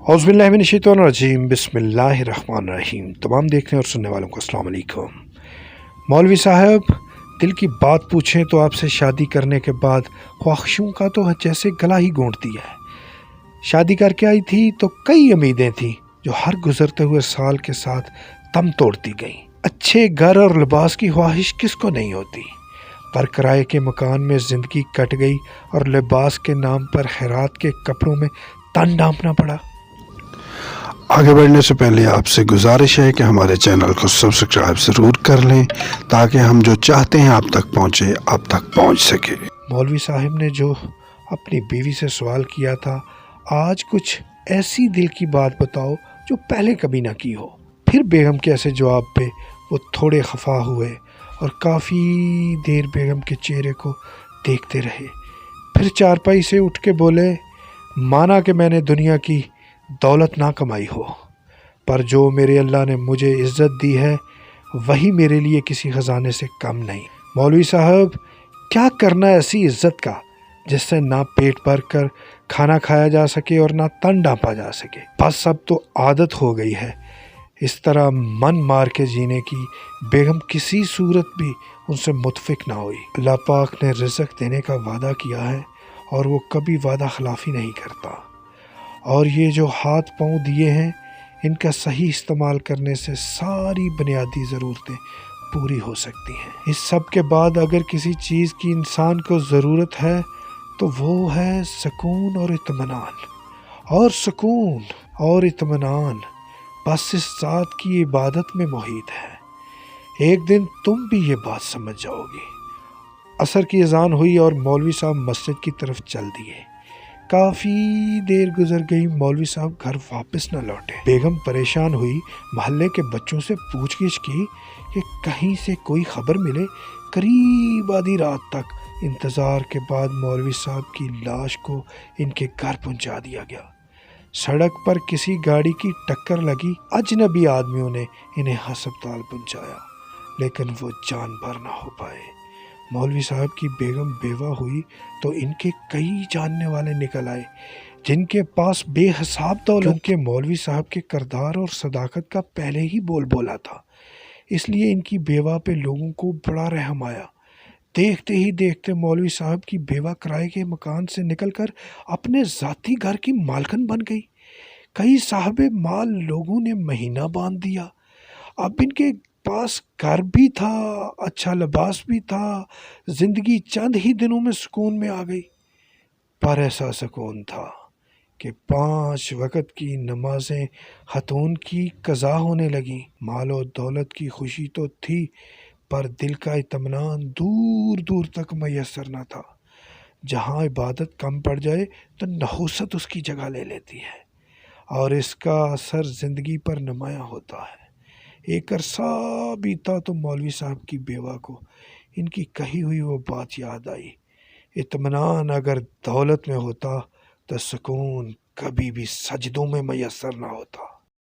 औज़ बिल्लाहि मिनश्शैतानिर्रजीम बिस्मिल्लाहिर्रहमानिर्रहीम। तमाम देखने और सुनने वालों को अस्सलाम वालेकुम। मौलवी साहब, दिल की बात पूछें तो आपसे शादी करने के बाद ख्वाहिशों का तो जैसे गला ही घोंट दिया है। शादी करके आई थी तो कई उम्मीदें थी जो हर गुजरते हुए साल के साथ दम तोड़ती गईं। अच्छे घर और लिबास की ख्वाहिश किसको नहीं होती, पर किराए के मकान में ज़िंदगी कट गई और लिबास के नाम पर खैरात के कपड़ों में तन ढांपना पड़ा। आगे बढ़ने से पहले आपसे गुजारिश है कि हमारे चैनल को सब्सक्राइब ज़रूर कर लें ताकि हम जो चाहते हैं आप तक पहुँचे, आप तक पहुँच सके। मौलवी साहब ने जो अपनी बीवी से सवाल किया था, आज कुछ ऐसी दिल की बात बताओ जो पहले कभी ना की हो। फिर बेगम के ऐसे जवाब पे वो थोड़े खफा हुए और काफ़ी देर बेगम के चेहरे को देखते रहे। फिर चारपाई से उठ के बोले, माना कि मैंने दुनिया की दौलत ना कमाई हो, पर जो मेरे अल्लाह ने मुझे इज़्ज़त दी है वही मेरे लिए किसी ख़जाने से कम नहीं। मौलवी साहब, क्या करना ऐसी इज़्ज़त का जिससे ना पेट भर कर खाना खाया जा सके और ना तन ढांपा जा सके। बस अब तो आदत हो गई है इस तरह मन मार के जीने की। बेगम किसी सूरत भी उनसे मुतफिक ना हुई। अल्लाह पाक ने रिज़्क़ देने का वादा किया है और वो कभी वादा खिलाफ़ी नहीं करता, और ये जो हाथ पाँव दिए हैं इनका सही इस्तेमाल करने से सारी बुनियादी ज़रूरतें पूरी हो सकती हैं। इस सब के बाद अगर किसी चीज़ की इंसान को ज़रूरत है तो वो है सुकून और इत्मीनान। और सुकून और इत्मीनान बस इस ज़ात की इबादत में मोहित है। एक दिन तुम भी ये बात समझ जाओगी। असर की अज़ान हुई और मौलवी साहब मस्जिद की तरफ चल दिए। काफ़ी देर गुजर गई, मौलवी साहब घर वापस न लौटे। बेगम परेशान हुई, मोहल्ले के बच्चों से पूछगिछ की कि कहीं से कोई खबर मिले। करीब आधी रात तक इंतज़ार के बाद मौलवी साहब की लाश को इनके घर पहुंचा दिया गया। सड़क पर किसी गाड़ी की टक्कर लगी। अजनबी आदमियों ने इन्हें अस्पताल पहुंचाया, लेकिन वो जान भर ना हो पाए। मौलवी साहब की बेगम बेवा हुई तो इनके कई जानने वाले निकल आए जिनके पास बेहिसाब दौलत के मौलवी साहब के किरदार और सदाकत का पहले ही बोल बोला था। इसलिए इनकी बेवा पे लोगों को बड़ा रहम आया। देखते ही देखते मौलवी साहब की बेवा किराए के मकान से निकलकर अपने ज़ाती घर की मालकन बन गई। कई साहबे माल लोगों ने महीना बांध दिया। अब इनके पास घर भी था, अच्छा लिबास भी था, ज़िंदगी चंद ही दिनों में सुकून में आ गई। पर ऐसा सुकून था कि 5 वक्त की नमाजें खतून की कज़ा होने लगीं। माल और दौलत की खुशी तो थी, पर दिल का इत्मीनान दूर दूर तक मैसर न था। जहाँ इबादत कम पड़ जाए तो नहुसत उसकी जगह ले लेती है और इसका असर ज़िंदगी पर नुमायाँ होता है। एक अरसा बीता तो मौलवी साहब की बेवा को इनकी कही हुई वो बात याद आई, इत्मीनान अगर दौलत में होता तो सुकून कभी भी सजदों में मैसर ना होता।